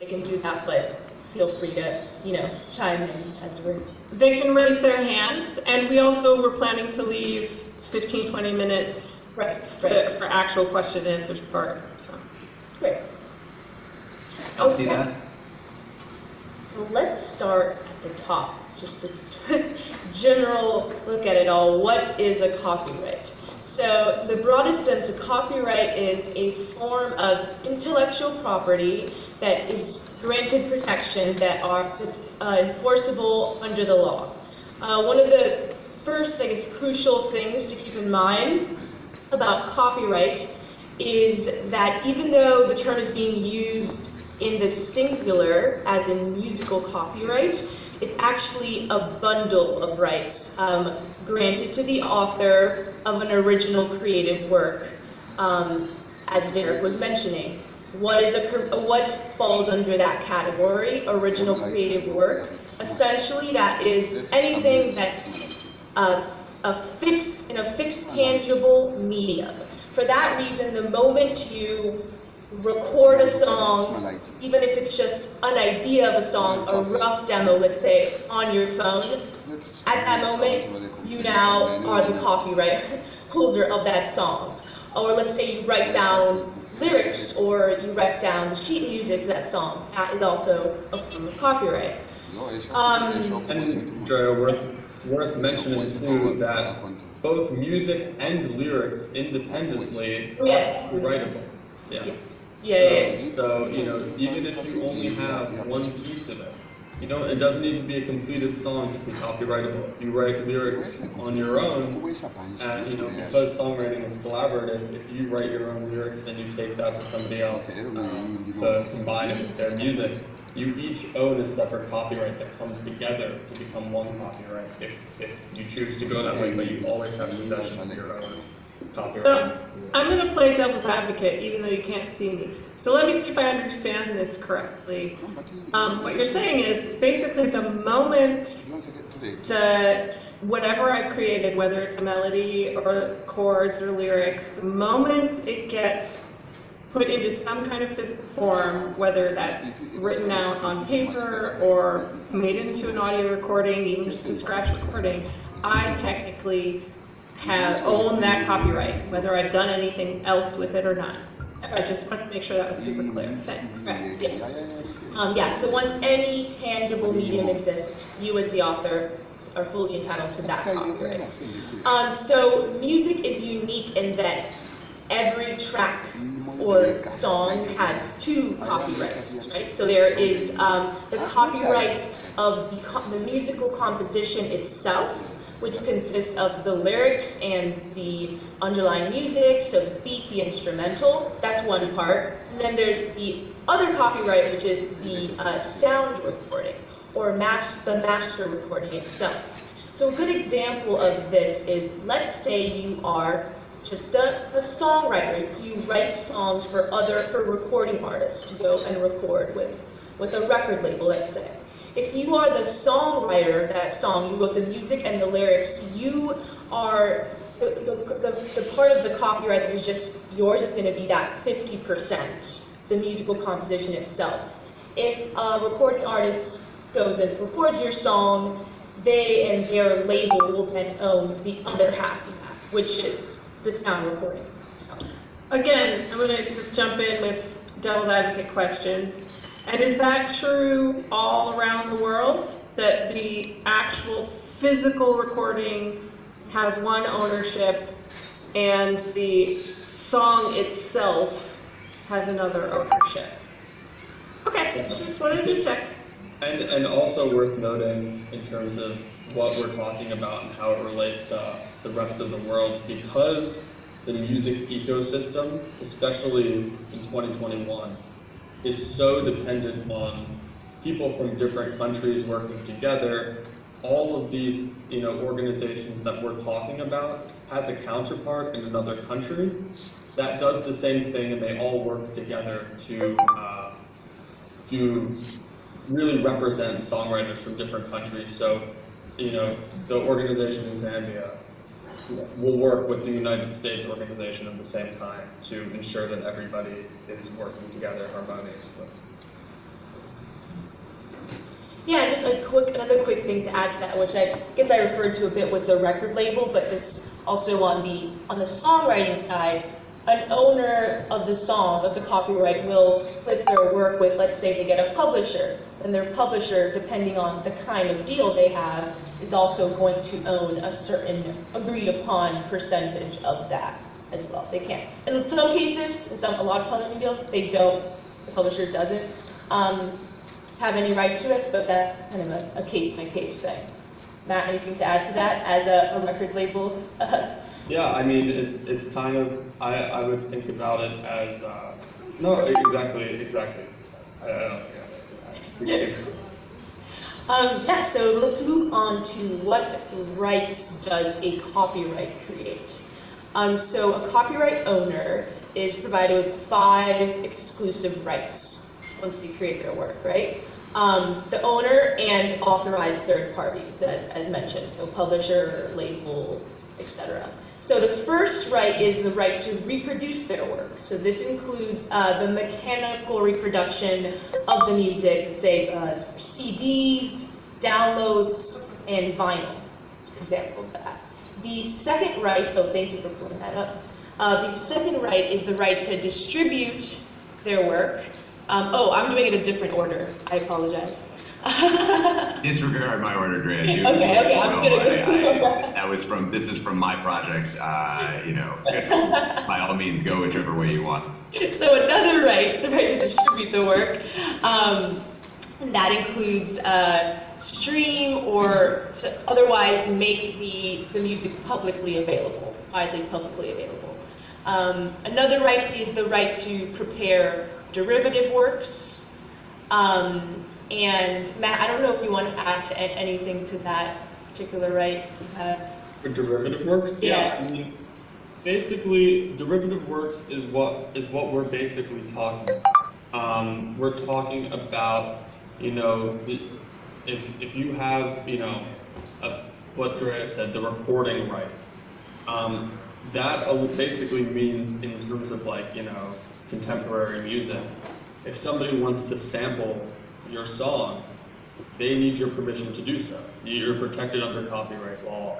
can do that, but feel free to, chime in as we're... They can raise their hands, and we also were planning to leave 15, 20 minutes for actual question and answers part, so. Great. I'll see that. So let's start at the top, just a general look at it all. What is a copyright? So the broadest sense, a copyright is a form of intellectual property that is granted protection that are enforceable under the law. One of the first, I guess, crucial things to keep in mind about copyright is that even though the term is being used in the singular, as in musical copyright, it's actually a bundle of rights granted to the author of an original creative work, as Derek was mentioning. What falls under that category, original creative work? Essentially, that is anything that's in a fixed tangible medium. For that reason, the moment you record a song, even if it's just an idea of a song, a rough demo, let's say, on your phone, at that moment, you now are the copyright holder of that song. Or let's say you write down lyrics, or you write down the sheet music of that song. That is also a form of copyright. And Drea, worth mentioning too that both music and lyrics independently are copyrightable. So even if you only have one piece of it, it doesn't need to be a completed song to be copyrightable. If you write lyrics on your own, and because songwriting is collaborative, if you write your own lyrics and you take that to somebody else to combine it with their music, you each own a separate copyright that comes together to become one copyright. If you choose to go that way, but you always have possession of your own copyright. So I'm going to play devil's advocate, even though you can't see me. So let me see if I understand this correctly. What you're saying is basically the moment that whatever I've created, whether it's a melody or chords or lyrics, the moment it gets put into some kind of physical form, whether that's written out on paper or made into an audio recording, even just a scratch recording, I technically own that copyright, whether I've done anything else with it or not. I just wanted to make sure that was super clear. Thanks. Right. Yes. So once any tangible medium exists, you as the author are fully entitled to that copyright. So music is unique in that every track or song has two copyrights, right? So there is the copyright of the musical composition itself, which consists of the lyrics and the underlying music, so the beat, the instrumental, that's one part. And then there's the other copyright, which is the sound recording, or the master recording itself. So a good example of this is, let's say you are just a songwriter. So you write songs for recording artists to go and record with a record label, let's say. If you are the songwriter of that song, you wrote the music and the lyrics, you are the part of the copyright that is just yours is going to be that 50%, the musical composition itself. If a recording artist goes and records your song, they and their label will then own the other half of that, which is the sound recording itself. Again, I'm going to just jump in with devil's advocate questions. And is that true all around the world, that the actual physical recording has one ownership and the song itself has another ownership? Okay, just wanted to check. And also worth noting in terms of what we're talking about and how it relates to the rest of the world, because the music ecosystem, especially in 2021, is so dependent on people from different countries working together. All of these, organizations that we're talking about has a counterpart in another country that does the same thing, and they all work together to really represent songwriters from different countries. So, the organization in Zambia will work with the United States organization of the same kind to ensure that everybody is working together harmoniously. just another quick thing to add to that, which I guess I referred to a bit with the record label, but this also on the songwriting side, an owner of the song, of the copyright, will split their work with, let's say they get a publisher, then their publisher, depending on the kind of deal they have, is also going to own a certain agreed upon percentage of that as well. They can't. And in some cases, a lot of publishing deals, the publisher doesn't have any right to it, but that's kind of a case-by-case thing. Matt, anything to add to that as a record label? Yeah, I mean, it's kind of, I would think about it as, no, exactly as you said. I don't think Yeah, so let's move on to what rights does a copyright create. So a copyright owner is provided with 5 exclusive rights once they create their work, right? The owner and authorized third parties, as mentioned, so publisher, label, etc. So the first right is the right to reproduce their work. So this includes the mechanical reproduction of the music, say CDs, downloads, and vinyl. That's an example of that. The second right, oh, thank you for pulling that up. The second right is the right to distribute their work. Oh, I'm doing it a different order. I apologize. Disregard my order, Dre. I do. Okay, I'm just gonna This is from my project. By all means, go whichever way you want. So another right, the right to distribute the work, that includes stream or to otherwise make the music publicly available, widely publicly available. Another right is the right to prepare derivative works. And Matt, I don't know if you want to add to anything to that particular right you have. For derivative works? Yeah. I mean, basically, derivative works is what we're basically talking about. We're talking about, if you have, what Drea said, the recording right. That basically means in terms of contemporary music, if somebody wants to sample your song, they need your permission to do so. You're protected under copyright law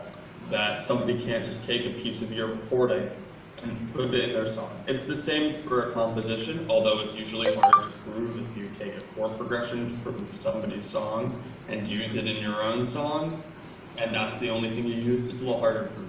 that somebody can't just take a piece of your recording and put it in their song. It's the same for a composition, although it's usually harder to prove if you take a chord progression from somebody's song and use it in your own song, and that's the only thing you used. It's a little harder to prove.